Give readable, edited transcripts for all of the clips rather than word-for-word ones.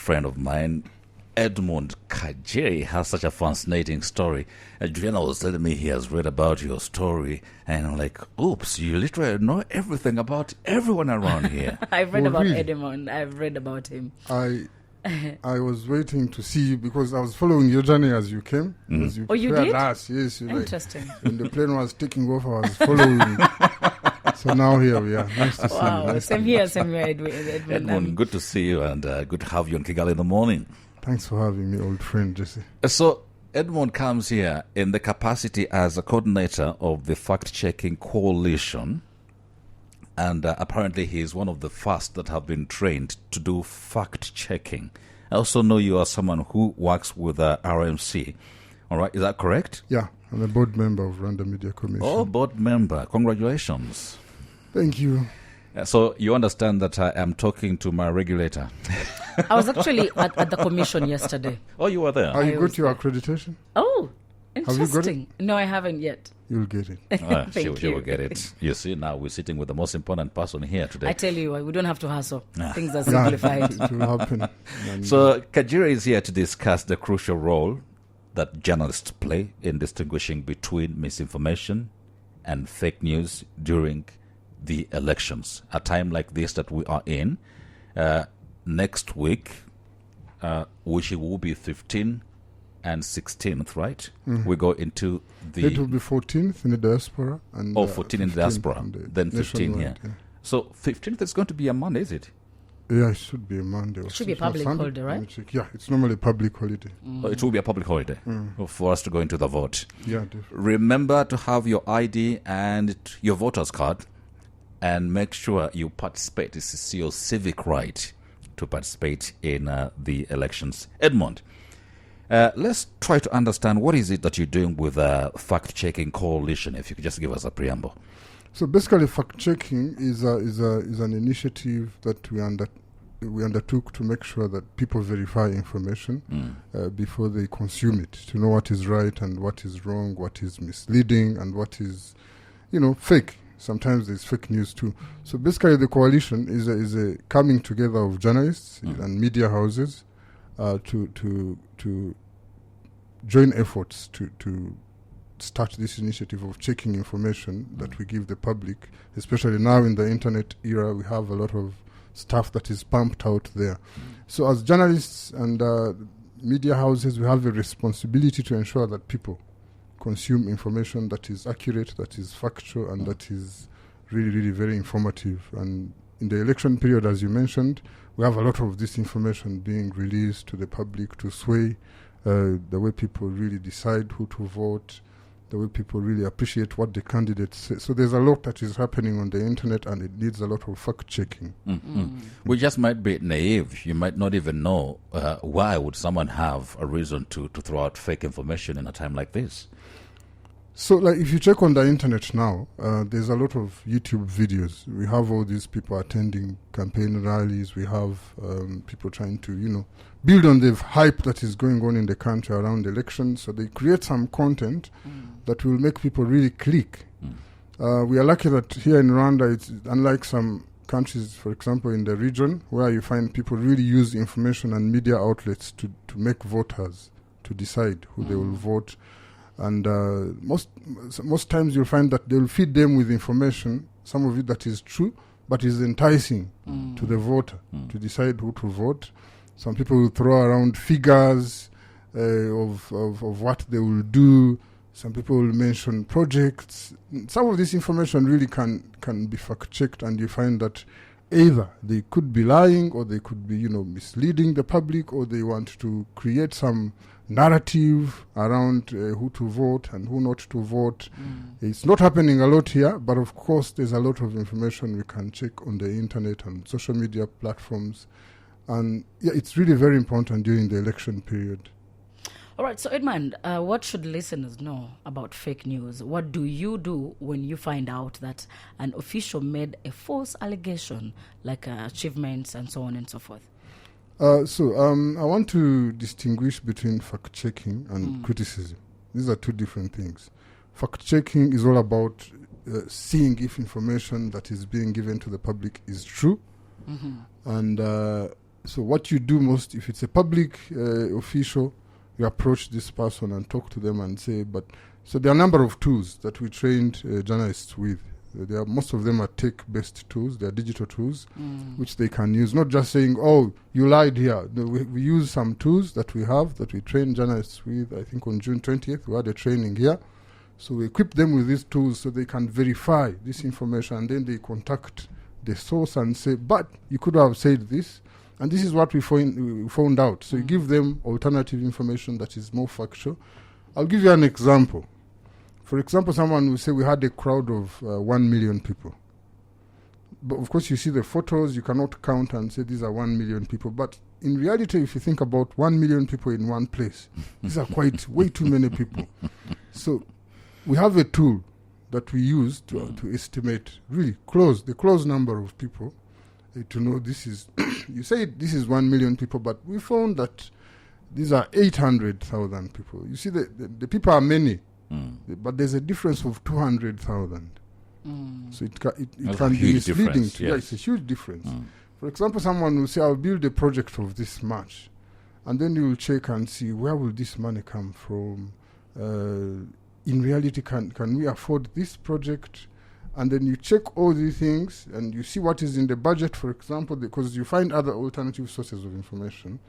friend of mine, Edmund Kajeri, has such a fascinating story. Adriana was telling me he has read about your story, and I'm like, oops, you literally know everything about everyone around here. I've read about really? Edmund. I've read about him. I was waiting to see you because I was following your journey as you came. As you You prepared did? us. Yes, you Interesting. when the plane was taking off, I was following. So now here we are. Nice to see you. Wow. Nice Same to- here, Edmund. Edmund, good to see you, and good to have you on Kigali in the morning. Thanks for having me, old friend Jesse. So, Edmund comes here in the capacity as a coordinator of the fact-checking coalition, and apparently he is one of the first that have been trained to do fact-checking. I also know you are someone who works with RMC. All right, is that correct? Yeah, I'm a board member of Rwanda Media Commission. Oh, board member. Congratulations. Thank you. So you understand that I am talking to my regulator. I was actually at the commission yesterday. Oh, you were there? Have you I got was your accreditation? Oh, you got it? interesting. No, I haven't yet. You'll get it. Thank she you. will get it. You see, now we're sitting with the most important person here today. I tell you, we don't have to hustle. Things are Yeah, simplified. it will happen. And So Kajira is here to discuss the crucial role that journalists play in distinguishing between misinformation and fake news during the elections. A time like this that we are in, next week, which will be 15th and 16th, right? We go into it will the be 14th in the diaspora. And 14 in the diaspora, on the then 15 here. nationwide, So 15th is going to be a Monday, is it? Yeah, it should be a Monday. Or Should be a it's not public Sunday. holiday, Let me right? check. Yeah, it's normally a public holiday. Oh, it will be a public holiday for us to go into the vote. Yeah, definitely. Remember to have your ID and your voter's card, and make sure you participate. This is your civic right to participate in the elections. Edmund, let's try to understand what is it that you're doing with fact-checking coalition. If you could just give us a preamble. So basically, fact-checking is an initiative that we undertook to make sure that people verify information before they consume it, to know what is right and what is wrong, what is misleading, and what is, fake. Sometimes there's fake news too. So basically, the coalition is a coming together of journalists and media houses to join efforts to start this initiative of checking information that we give the public, especially now in the internet era. We have a lot of stuff that is pumped out there. So as journalists and media houses, we have a responsibility to ensure that people consume information that is accurate, that is factual, and that is really, really very informative. And in the election period, as you mentioned, we have a lot of this information being released to the public to sway the way people really decide who to vote, the way people really appreciate what the candidates say. So there's a lot that is happening on the internet, and it needs a lot of fact-checking. We just might be naive. You might not even know why would someone have a reason to throw out fake information in a time like this. So, like, if you check on the internet now, there's a lot of YouTube videos. We have all these people attending campaign rallies. We have people trying to, build on the hype that is going on in the country around elections. So they create some content that will make people really click. We are lucky that here in Rwanda, it's unlike some countries, for example, in the region, where you find people really use information and media outlets to make voters to decide who they will vote. And most times you'll find that they'll feed them with information, some of it that is true, but is enticing to the voter to decide who to vote. Some people will throw around figures of what they will do. Some people will mention projects. Some of this information really can be fact-checked, and you find that either they could be lying, or they could be, misleading the public, or they want to create some narrative around who to vote and who not to vote. It's not happening a lot here, but of course there's a lot of information we can check on the internet and social media platforms. And yeah, it's really very important during the election period. All right, so Edmund, what should listeners know about fake news? What do you do when you find out that an official made a false allegation, like achievements and so on and so forth? So I want to distinguish between fact-checking and criticism. These are two different things. Fact-checking is all about seeing if information that is being given to the public is true. And So what you do most, if it's a public official, you approach this person and talk to them and say, so there are a number of tools that we trained journalists with. Most of them are tech-based tools. They are digital tools, which they can use. Not just saying, "Oh, you lied here." No, we use some tools that we have that we train journalists with. I think on June 20th we had a training here, so we equip them with these tools so they can verify this information, and then they contact the source and say, "But you could have said this, and this is what we found out." So you give them alternative information that is more factual. I'll give you an example. For example, someone will say we had a crowd of 1 million people. But of course, you see the photos, you cannot count and say these are 1 million people. But in reality, if you think about 1 million people in one place, these are quite way too many people. So we have a tool that we use to estimate really the close number of people to know this is, you say this is 1 million people, but we found that these are 800,000 people. You see, the people are many. But there's a difference of 200,000. So it can be misleading. Yes. Yeah, it's a huge difference. For example, someone will say, "I'll build a project of this much," and then you will check and see where will this money come from. In reality, can we afford this project? And then you check all these things and you see what is in the budget, for example, because you find other alternative sources of information,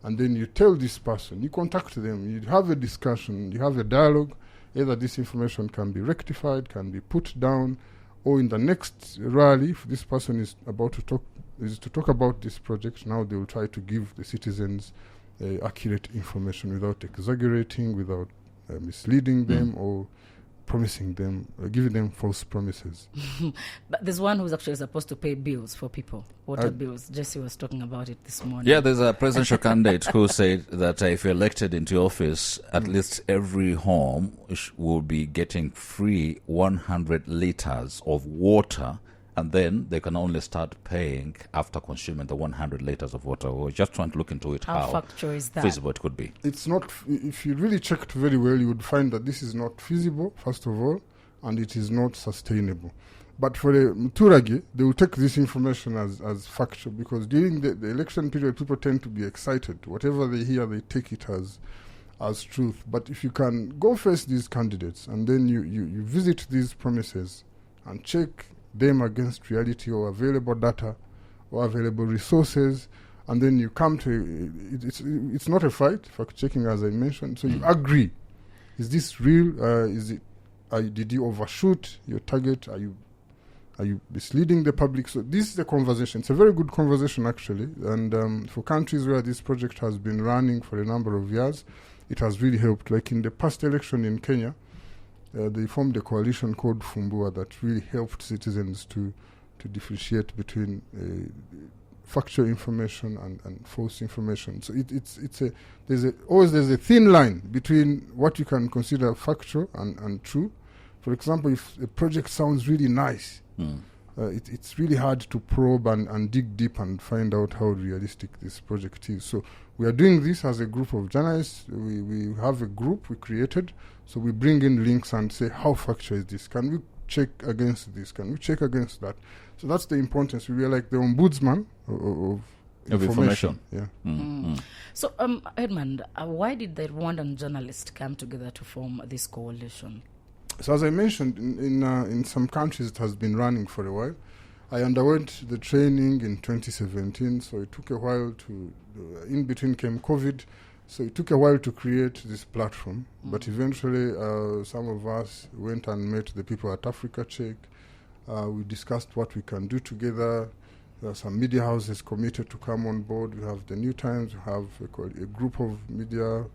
and then you tell this person, you contact them, you have a discussion, you have a dialogue. Either this information can be rectified, can be put down, or in the next rally, if this person is about to talk about this project, now they will try to give the citizens accurate information without exaggerating, without misleading them or promising them, giving them false promises. But there's one who's actually supposed to pay bills for people, water bills. Jesse was talking about it this morning. Yeah, there's a presidential candidate who said that if you're elected into office, at least every home will be getting free 100 liters of water, and then they can only start paying after consuming the 100 liters of water. We're just trying to look into it, how factual is that? feasible it could be. It's not, if you really checked very well, you would find that this is not feasible, first of all, and it is not sustainable. But for the Muturage, they will take this information as factual, because during the election period, people tend to be excited. Whatever they hear, they take it as truth. But if you can go face these candidates and then you visit these promises and check them against reality or available data or available resources, and then you come to it's not a fight, fact checking, as I mentioned. So you agree, is this real? Did you overshoot your target? Are you misleading the public? So this is a conversation. It's a very good conversation, actually, and for countries where this project has been running for a number of years, it has really helped. Like in the past election in Kenya, they formed a coalition called Fumbua that really helped citizens to differentiate between factual information and false information. So there's a thin line between what you can consider factual and true. For example, if a project sounds really nice, it's really hard to probe and dig deep and find out how realistic this project is. So we are doing this as a group of journalists. We have a group we created. So we bring in links and say, how factual is this? Can we check against this? Can we check against that? So that's the importance. We are like the ombudsman of information. Yeah. So, Edmund, why did the Rwandan journalists come together to form this coalition? So as I mentioned, in some countries it has been running for a while. I underwent the training in 2017, so it took a while in between came COVID, so it took a while to create this platform. But eventually some of us went and met the people at Africa Check. We discussed what we can do together. There are some media houses committed to come on board. We have the New Times, we have a group of media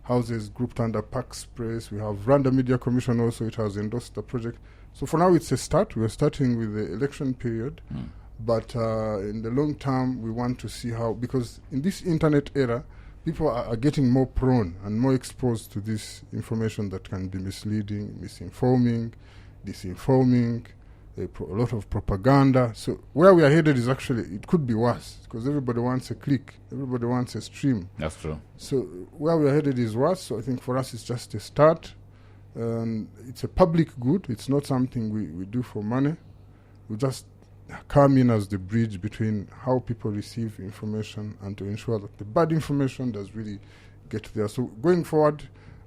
houses grouped under Pax Press. We have Rwanda Media Commission also, it has endorsed the project. So for now it's a start. We're starting with the election period. But in the long term, we want to see how, because in this internet era, people are getting more prone and more exposed to this information that can be misleading, misinforming, disinforming, a lot of propaganda. So where we are headed is actually, it could be worse, because everybody wants a click, everybody wants a stream. That's true. So where we are headed is worse. So I think for us it's just a start. It's a public good. It's not something we do for money. We just come in as the bridge between how people receive information and to ensure that the bad information does really get there. So going forward,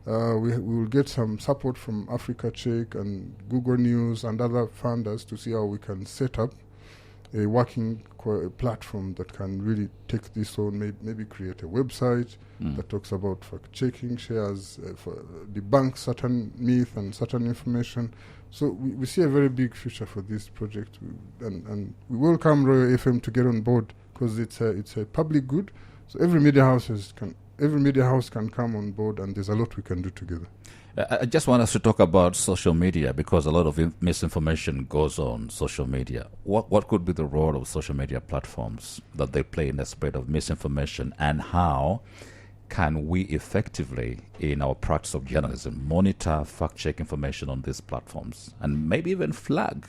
we will get some support from Africa Check and Google News and other funders to see how we can set up a working platform that can really take this on, maybe create a website that talks about fact-checking, shares, debunk certain myth and certain information. So we see a very big future for this project, and we welcome Royal FM to get on board because it's a public good. So every media house can come on board, and there's a lot we can do together. I just want us to talk about social media because a lot of misinformation goes on social media. What could be the role of social media platforms that they play in the spread of misinformation, and how can we effectively, in our practice of journalism, monitor, fact-check information on these platforms and maybe even flag?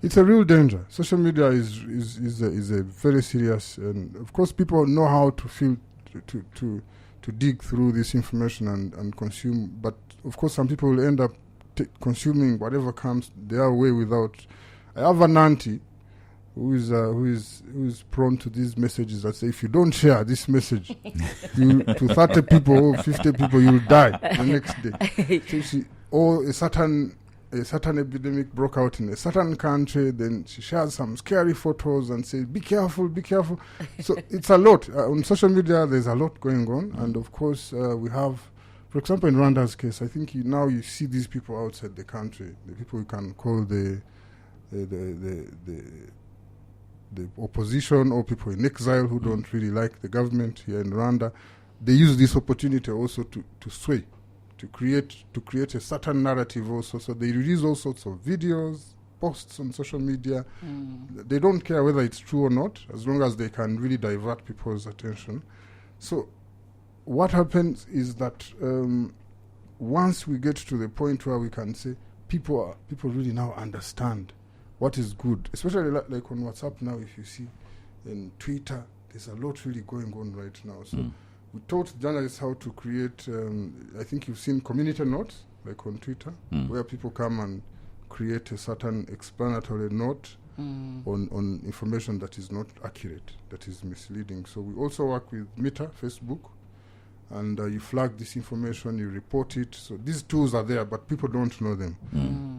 It's a real danger. Social media is a very serious, and of course people know how to feel to dig through this information and consume, but of course some people will end up consuming whatever comes their way without. I have an auntie who is prone to these messages that say, if you don't share this message to 30 people or 50 people, you'll die the next day. So a certain epidemic broke out in a certain country, then she shares some scary photos and says, be careful, be careful. So it's a lot. On social media, there's a lot going on. And of course, we have, for example, in Rwanda's case, I think now you see these people outside the country, the people you can call the opposition or people in exile who don't really like the government here in Rwanda. They use this opportunity also to sway, to create a certain narrative also. So they release all sorts of videos, posts on social media. They don't care whether it's true or not, as long as they can really divert people's attention. So what happens is that once we get to the point where we can say people really now understand what is good, especially like on WhatsApp now, if you see in Twitter, there's a lot really going on right now. So we taught journalists how to create, I think you've seen community notes, like on Twitter, where people come and create a certain explanatory note on information that is not accurate, that is misleading. So we also work with Meta, Facebook, and you flag this information, you report it. So these tools are there, but people don't know them.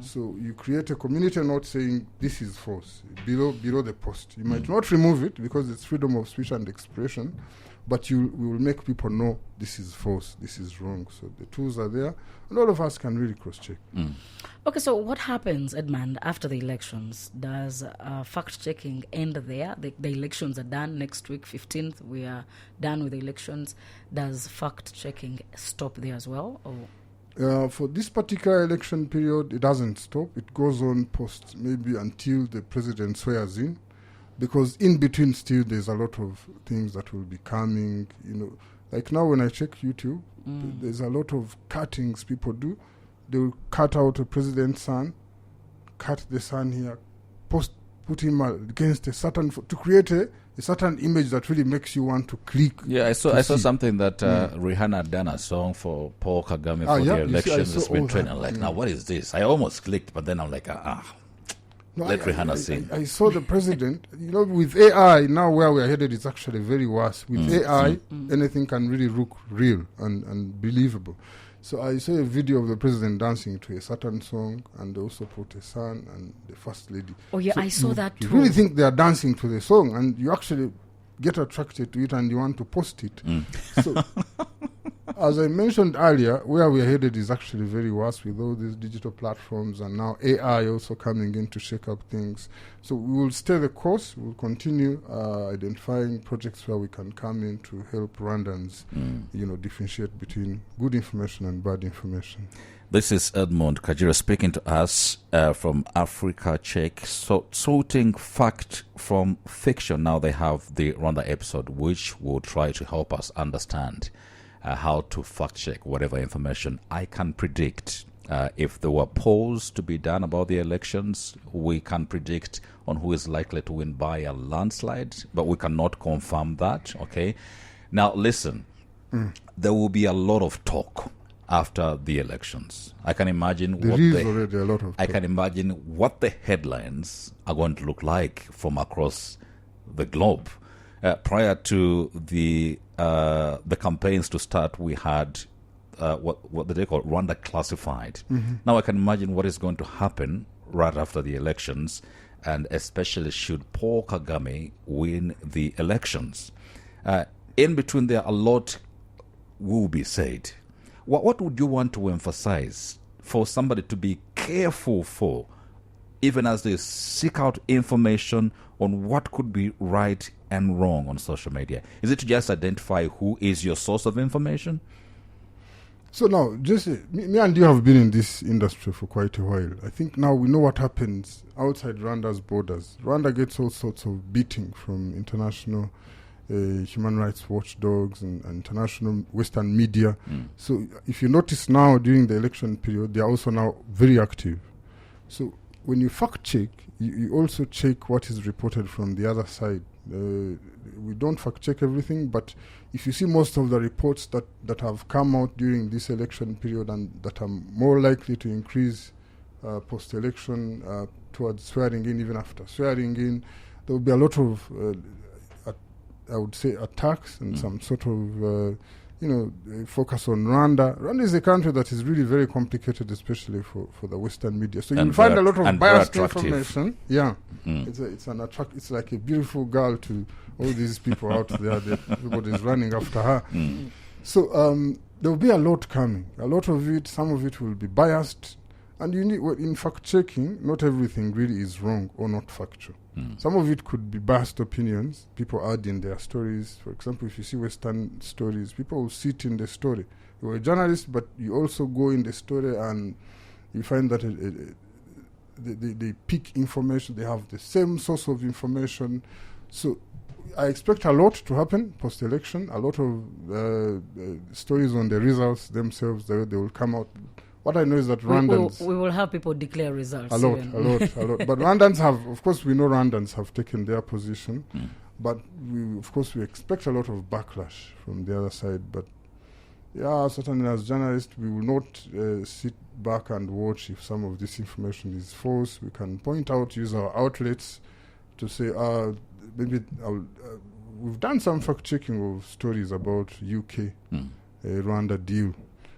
So you create a community note saying this is false below the post. You might not remove it because it's freedom of speech and expression, but we will make people know this is false, this is wrong. So the tools are there, and all of us can really cross-check. Okay, so what happens, Edmund, after the elections? Does fact-checking end there? The elections are done next week, 15th. We are done with the elections. Does fact-checking stop there as well? Or? For this particular election period, it doesn't stop. It goes on post maybe until the president swears in. Because in between still there's a lot of things that will be coming, like now when I check YouTube, there's a lot of cuttings people do. They will cut out a president's son, cut the son here, put him against a certain, to create a certain image that really makes you want to click. Yeah, I saw something that Rihanna done a song for Paul Kagame for the elections. It's been trending. Now what is this? I almost clicked, but then I'm like, let Rihanna sing. I saw the president, with AI, now where we are headed is actually very worse. With AI, anything can really look real and believable. So I saw a video of the president dancing to a certain song, and they also put a son and the first lady. Oh, yeah, so I saw that too. You really think they are dancing to the song, and you actually get attracted to it and you want to post it. So, as I mentioned earlier, where we are headed is actually very worse with all these digital platforms and now AI also coming in to shake up things. So we will stay the course. We'll continue identifying projects where we can come in to help Rwandans, differentiate between good information and bad information. This is Edmund Kajira speaking to us from Africa Check, sorting fact from fiction. Now they have the Rwanda episode, which will try to help us understand how to fact-check whatever information. I can predict if there were polls to be done about the elections, we can predict on who is likely to win by a landslide, but we cannot confirm that, okay? Now, listen, there will be a lot of talk after the elections. I can imagine There is already a lot of I talk. can imagine what the headlines are going to look like from across the globe. Prior to the campaigns to start, we had what they call Rwanda Classified. Now I can imagine what is going to happen right after the elections, and especially should Paul Kagame win the elections. In between there, a lot will be said. What would you want to emphasize for somebody to be careful for, even as they seek out information on what could be right and wrong on social media? Is it to just identify who is your source of information? So now, Jesse, me and you have been in this industry for quite a while. I think now we know what happens outside Rwanda's borders. Rwanda gets all sorts of beating from international human rights watchdogs and international Western media. So if you notice now during the election period, they are also now very active. So when you fact check, you also check what is reported from the other side. We don't fact check everything, but if you see most of the reports that have come out during this election period and that are more likely to increase post-election towards swearing in, even after swearing in, there will be a lot of I would say attacks and some sort of focus on Rwanda. Rwanda is a country that is really very complicated, especially for the Western media. So you'll find a lot of biased information. Yeah, it's like a beautiful girl to all these people out there. Everybody's running after her. So there will be a lot coming. A lot of it, some of it will be biased. And you need, in fact checking, not everything really is wrong or not factual. Some of it could be biased opinions. People add in their stories. For example, if you see Western stories, people will sit in the story. You're a journalist, but you also go in the story and you find that they pick information. They have the same source of information. So I expect a lot to happen post-election. A lot of stories on the results themselves, they will come out. What I know is that Rwandans... We will have people declare results. A lot. But Rwandans have... Of course, we know Rwandans have taken their position. But, we expect a lot of backlash from the other side. But, yeah, certainly as journalists, we will not sit back and watch if some of this information is false. We can point out, use our outlets to say, maybe we've done some fact-checking of stories about UK, Rwanda deal.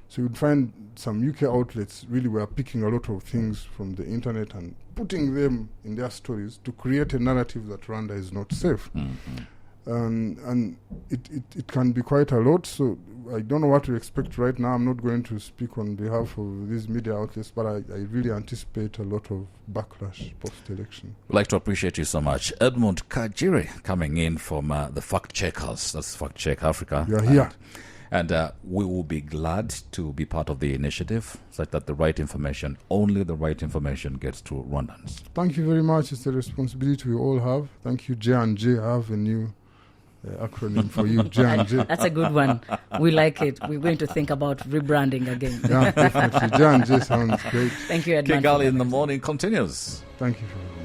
So you'd find some UK outlets really were picking a lot of things from the internet and putting them in their stories to create a narrative that Rwanda is not safe. And it can be quite a lot. So I don't know what to expect right now. I'm not going to speak on behalf of these media outlets, but I really anticipate a lot of backlash post-election. We'd like to appreciate you so much. Edmund Kajire coming in from the Fact Checkers. That's Fact Check Africa. You're here. And we will be glad to be part of the initiative such that the right information, only the right information gets to Rwandans. Thank you very much. It's a responsibility we all have. Thank you, J&J. I have a new acronym for you, J&J. That's a good one. We like it. We're going to think about rebranding again. Yeah, definitely. J&J sounds great. Thank you, Edmund. Kigali in the Morning continues. Thank you for